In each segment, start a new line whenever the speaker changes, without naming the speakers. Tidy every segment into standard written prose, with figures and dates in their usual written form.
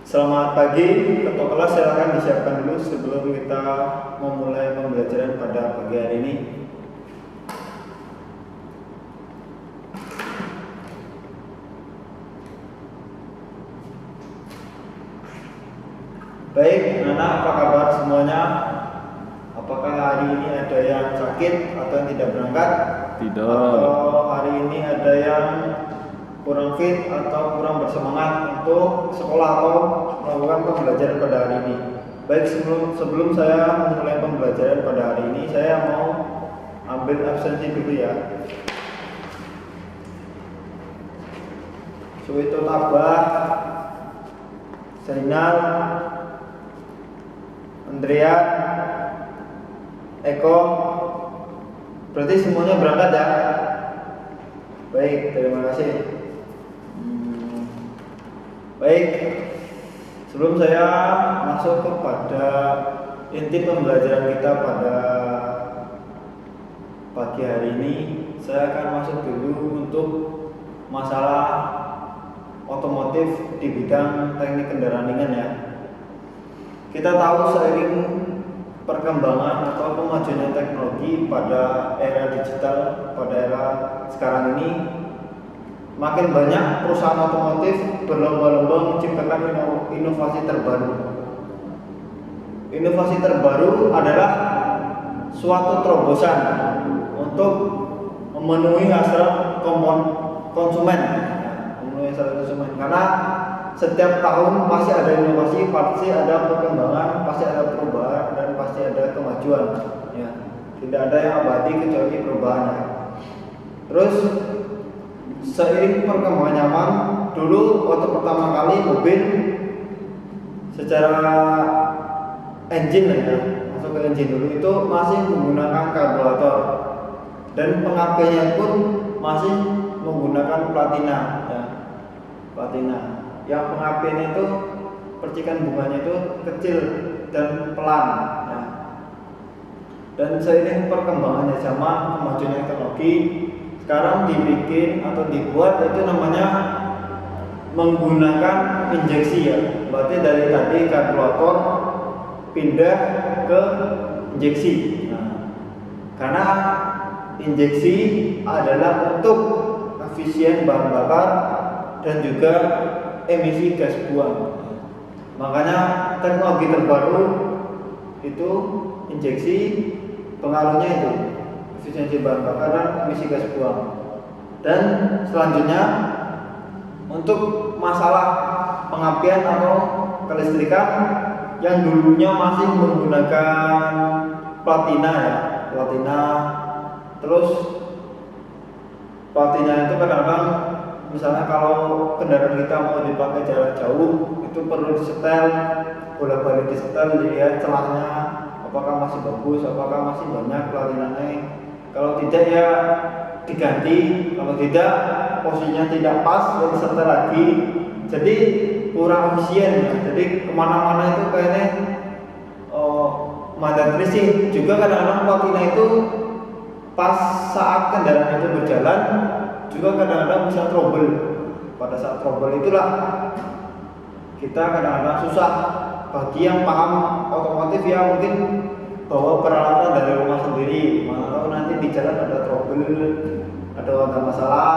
Selamat pagi, ketua kelas silakan disiapkan dulu sebelum kita memulai pembelajaran pada pagi hari ini. Baik, anak-anak, apa kabar semuanya? Apakah hari ini ada yang sakit atau yang tidak berangkat?
Tidak.
Atau hari ini ada yang kurang fit atau kurang bersemangat untuk sekolah atau melakukan pembelajaran pada hari ini? Baik, sebelum saya memulai pembelajaran pada hari ini, saya mau ambil absensi dulu ya. Suwito Tabah, Zainal, Andrea, Eko, berarti semuanya berangkat ya? Baik, terima kasih. Baik, sebelum saya masuk kepada inti pembelajaran kita pada pagi hari ini, saya akan masuk dulu untuk masalah otomotif di bidang teknik kendaraan ringan ya. Kita tahu seiring perkembangan atau kemajuan teknologi pada era digital, pada era sekarang ini, makin banyak perusahaan otomotif berlomba-lomba menciptakan inovasi terbaru. Inovasi terbaru adalah suatu terobosan untuk memenuhi hasrat konsumen. Karena setiap tahun pasti ada inovasi, pasti ada perkembangan, pasti ada perubahan, dan pasti ada kemajuan. Ya, tidak ada yang abadi kecuali perubahannya. Terus seiring perkembangan zaman, dulu waktu pertama kali mobil secara engine ya, masuk ke engine dulu itu masih menggunakan karburator dan pengapiannya pun masih menggunakan platina ya. Platina yang pengapiannya itu percikan bunganya itu kecil dan pelan ya. Dan seiring perkembangannya zaman, kemajuan teknologi, sekarang dibikin atau dibuat itu namanya menggunakan injeksi ya. Berarti dari tadi karburator pindah ke injeksi. Nah, karena injeksi adalah untuk efisien bahan bakar dan juga emisi gas buang. Makanya teknologi terbaru itu injeksi, pengaruhnya itu efisiensi bahan bakar dan emisi gas buang. Dan selanjutnya untuk masalah pengapian atau kelistrikan yang dulunya masih menggunakan platina ya, platina. Terus platina itu kadang-kadang misalnya kalau kendaraan kita mau dipakai jarak jauh itu perlu disetel, bolak-balik disetel, dilihat celahnya apakah masih bagus, apakah masih banyak platinanya. Kalau tidak ya diganti, kalau tidak posisinya tidak pas ya disetel lagi. Jadi kurang efisien ya. Jadi kemana-mana itu kayaknya mandatory sih. Juga kadang-kadang platina itu pas saat kendaraan itu berjalan juga kadang-kadang bisa trouble. Pada saat trouble itulah kita kadang-kadang susah. Bagi yang paham otomotif ya mungkin bawa peralatan dari rumah sendiri, mana tahu nanti di jalan ada trouble, ada masalah.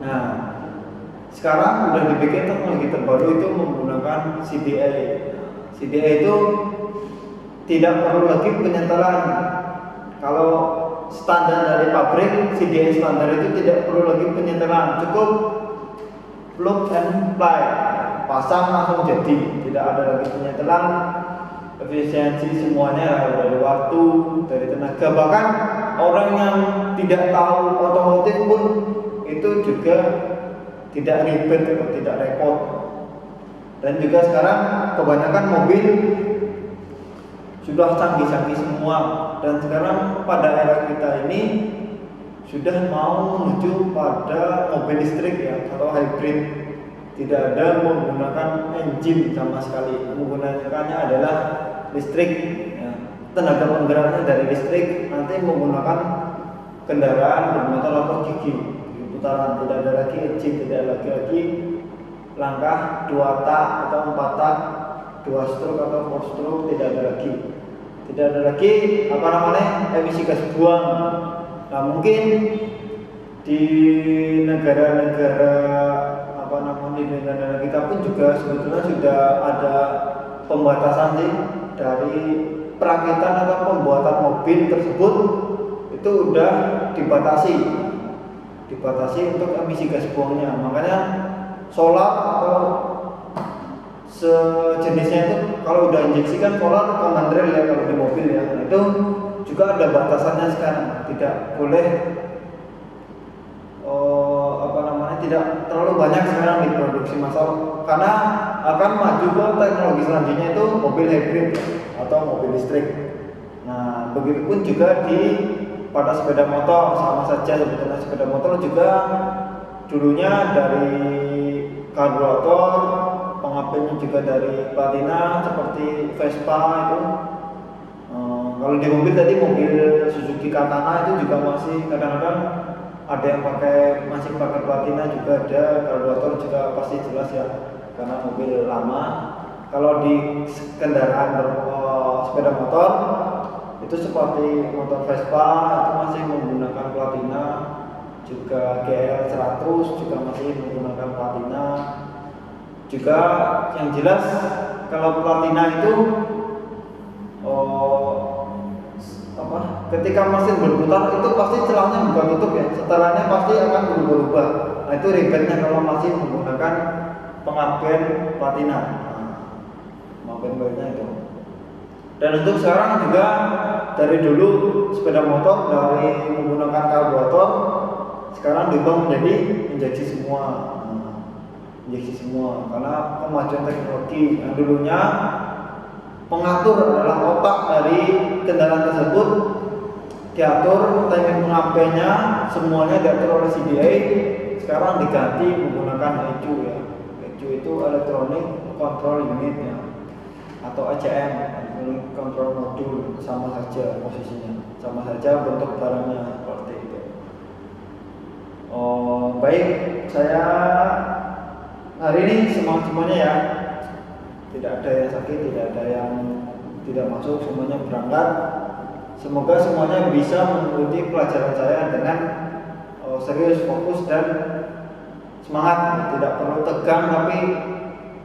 Nah, sekarang udah dibikin teknologi terbaru itu menggunakan CDA. CDA itu tidak perlu lagi penyetelan. Kalau standar dari pabrik, CDA standar itu tidak perlu lagi penyetelan, cukup plug and play, pasang langsung jadi, tidak ada lagi penyetelan. Efisiensi semuanya dari waktu, dari tenaga, bahkan orang yang tidak tahu otomotif pun itu juga tidak ribet atau tidak repot. Dan juga sekarang kebanyakan mobil sudah canggih-canggih semua, dan sekarang pada era kita ini sudah mau menuju pada mobil listrik ya, atau hybrid. Tidak ada menggunakan engine sama sekali, menggunakannya adalah listrik ya. Tenaga penggeraknya dari listrik, nanti menggunakan kendaraan bermotor atau gigi putaran, tidak ada lagi engine, tidak ada lagi langkah 2 tak atau 4 tak, 2 stroke atau 4 stroke, tidak ada lagi emisi gas buang. Nah, mungkin di negara-negara di negara kita pun juga sebetulnya sudah ada pembatasan sih dari perakitan atau pembuatan mobil tersebut, itu udah dibatasi untuk emisi gas buangnya. Makanya solar atau sejenisnya itu kalau udah injeksi kan solar command rail ya kalau di mobil ya, itu juga ada batasannya sekarang, tidak boleh tidak terlalu banyak sekarang diproduksi massal, karena akan maju ke teknologi selanjutnya itu mobil hybrid atau mobil listrik. Nah, begitupun juga pada sepeda motor, sama saja sebetulnya. Sepeda motor juga dulunya dari karburator, pengapainya juga dari platina seperti Vespa itu. Kalau di mobil tadi mobil Suzuki Katana itu juga masih kadang-kadang ada yang masih pakai platina juga ada, karburator juga pasti jelas ya karena mobil lama. Kalau di kendaraan sepeda motor itu seperti motor Vespa itu masih menggunakan platina, juga GL 100 juga masih menggunakan platina. Juga yang jelas kalau platina itu ketika mesin berputar itu pasti celahnya bukan tutup ya, setelahnya pasti akan berubah-ubah. Nah, itu ribetnya kalau masih menggunakan pengabaian platina. Pengabaian itu. Dan untuk sekarang juga dari dulu sepeda motor dari menggunakan karburator sekarang diubah menjadi injeksi semua. Karena kemajuan teknologi. Yang dulunya pengatur adalah otak dari kendaraan tersebut, diatur timing pengabaiannya, semuanya diatur oleh CDI. Sekarang diganti menggunakan ECU ya. ECU itu Electronic Control Unit ya, atau ECM, Control Module, sama saja posisinya, sama saja bentuk barangnya seperti itu. Baik, saya hari ini semuanya ya, tidak ada yang sakit, tidak ada yang tidak masuk, semuanya berangkat. Semoga semuanya bisa mengikuti pelajaran saya dengan serius, fokus, dan semangat. Tidak perlu tegang, tapi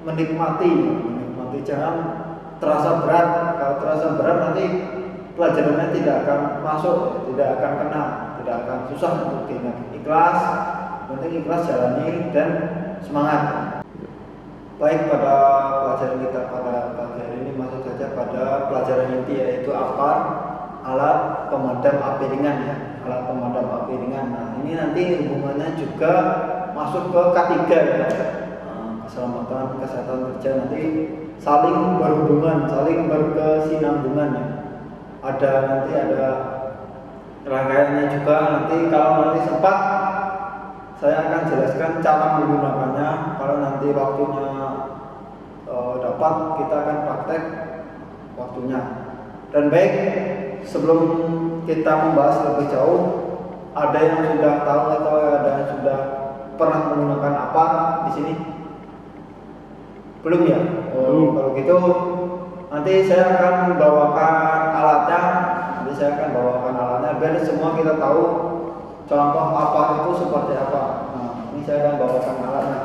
menikmati. Jangan terasa berat. Kalau terasa berat nanti pelajarannya tidak akan masuk, tidak akan kena, tidak akan susah untuk diingat. Ikhlas, penting ikhlas jalani dan semangat. Baik, pada pelajaran kita pada pagi hari ini masuk saja pada pelajaran inti, yaitu alat pemadam api ringan ya, alat pemadam api ringan. Nah, ini nanti hubungannya juga masuk ke K3 ya, keselamatan kesehatan kerja, nanti saling berhubungan, saling berkesinambungan ya. Nanti ada rangkaiannya juga. Nanti kalau nanti sempat saya akan jelaskan cara menggunakannya. Kalau nanti waktunya dapat, kita akan praktek waktunya. Dan baik, sebelum kita membahas lebih jauh, ada yang sudah tahu atau ada yang sudah pernah menggunakan apa di sini? Belum ya? Kalau gitu nanti saya akan membawakan alatnya. Biar semua kita tahu contoh apa itu seperti apa. Nah, ini saya akan bawakan alatnya.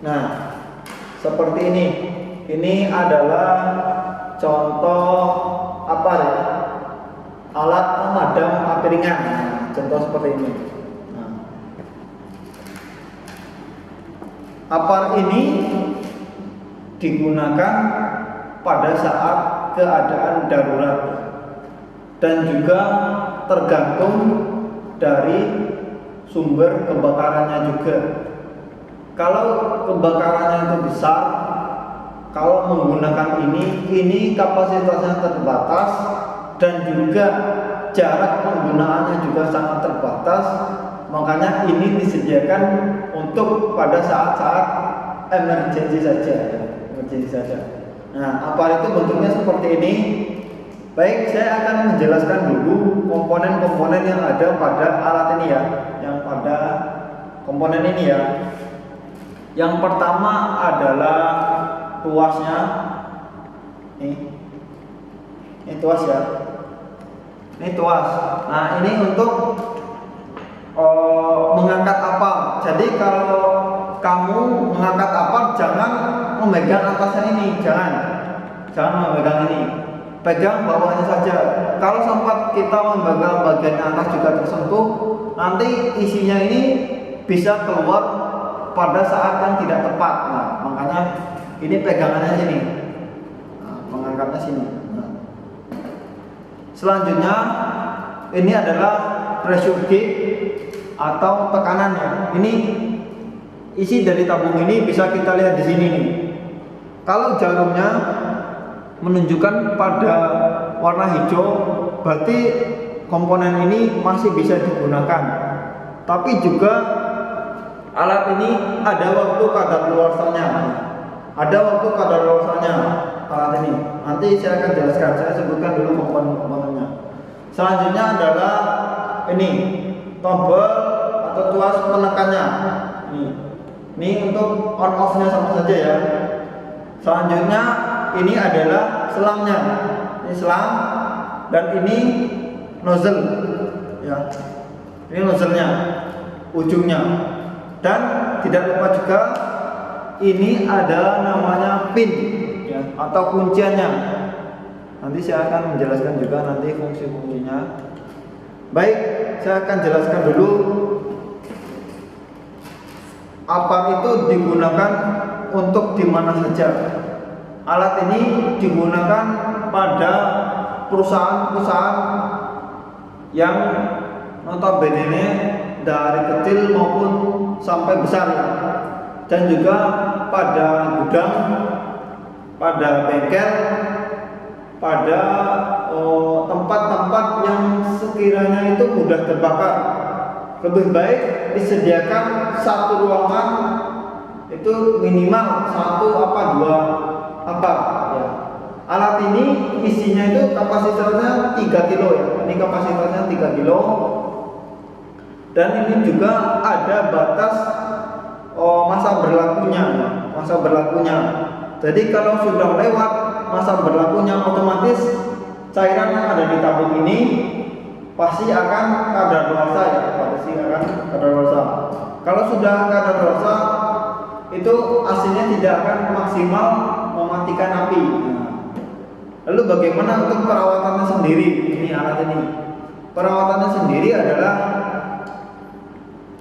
Nah, seperti ini. Ini adalah contoh apa ya? Alat pemadam api ringan. Nah, contoh seperti ini. Nah, apar ini digunakan pada saat keadaan darurat dan juga tergantung dari sumber kebakarannya juga. Kalau kebakarannya itu besar, kalau menggunakan ini kapasitasnya terbatas dan juga jarak penggunaannya juga sangat terbatas, makanya ini disediakan untuk pada saat-saat emergensi saja. Nah, apar itu bentuknya seperti ini. Baik, saya akan menjelaskan dulu komponen-komponen yang ada pada alat ini ya, yang pada komponen ini ya. Yang pertama adalah tuasnya. Ini tuas ya. Ini tuas. Nah, ini untuk mengangkat apar. Jadi kalau kamu mengangkat apar, jangan memegang atasnya ini, jangan memegang ini. Pegang bawahnya saja. Kalau sempat kita memegang bagian atas juga tersentuh, nanti isinya ini bisa keluar pada saat yang tidak tepat. Nah, makanya ini pegangannya sini, mengangkatnya sini. Nah. Selanjutnya ini adalah pressure gauge atau tekanannya. Ini isi dari tabung ini bisa kita lihat di sini nih. Kalau jarumnya menunjukkan pada warna hijau, berarti komponen ini masih bisa digunakan. Tapi juga alat ini ada waktu kadaluarsanya. Ada waktu kadaluarsanya alat ini. Nanti saya akan jelaskan. Saya sebutkan dulu komponen-komponennya. Selanjutnya adalah ini tombol atau tuas penekannya. Ini untuk on off-nya sama saja ya. Selanjutnya ini adalah selangnya. Ini selang dan ini nozzle ya. Ini nozzle-nya, ujungnya. Dan tidak lupa juga ini ada namanya pin ya, atau kunciannya. Nanti saya akan menjelaskan juga nanti fungsi-fungsinya. Baik, saya akan jelaskan dulu apa itu digunakan untuk di mana saja. Alat ini digunakan pada perusahaan-perusahaan yang notabene dari kecil maupun sampai besar ya. Dan juga pada gudang, pada bengkel, pada tempat-tempat yang sekiranya itu mudah terbakar. Lebih baik disediakan satu ruangan itu minimal 1 apa 2 ya. Alat ini isinya itu kapasitasnya 3 kilo ya. Ini kapasitasnya 3 kilo. Dan ini juga ada batas masa berlakunya ya. Masa berlakunya. Jadi kalau sudah lewat masa berlakunya, otomatis cairan yang ada di tabung ini pasti akan kadaluarsa ya. Pasti akan kadaluarsa. Kalau sudah kadaluarsa itu aslinya tidak akan maksimal mematikan api. Lalu bagaimana untuk perawatannya sendiri? Ini alat ini. Perawatannya sendiri adalah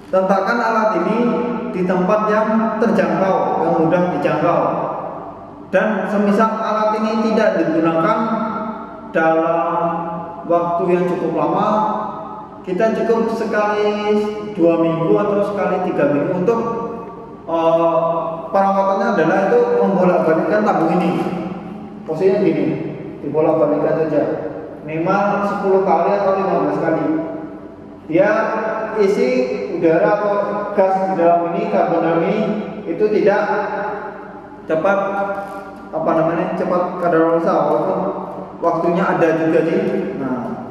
letakkan alat ini di tempat yang terjangkau, yang mudah dijangkau. Dan semisal alat ini tidak digunakan dalam waktu yang cukup lama, kita cukup sekali 2 minggu atau sekali 3 minggu untuk perawatannya adalah itu membolak-balikkan tabung ini. Posisinya gini, dibolak-balikkan saja. Minimal 10 kali atau 15 kali. Dia isi udara atau gas di dalam ini, karbon dalam ini itu tidak cepat cepat kadaluarsa, walaupun waktunya ada juga sih. Nah,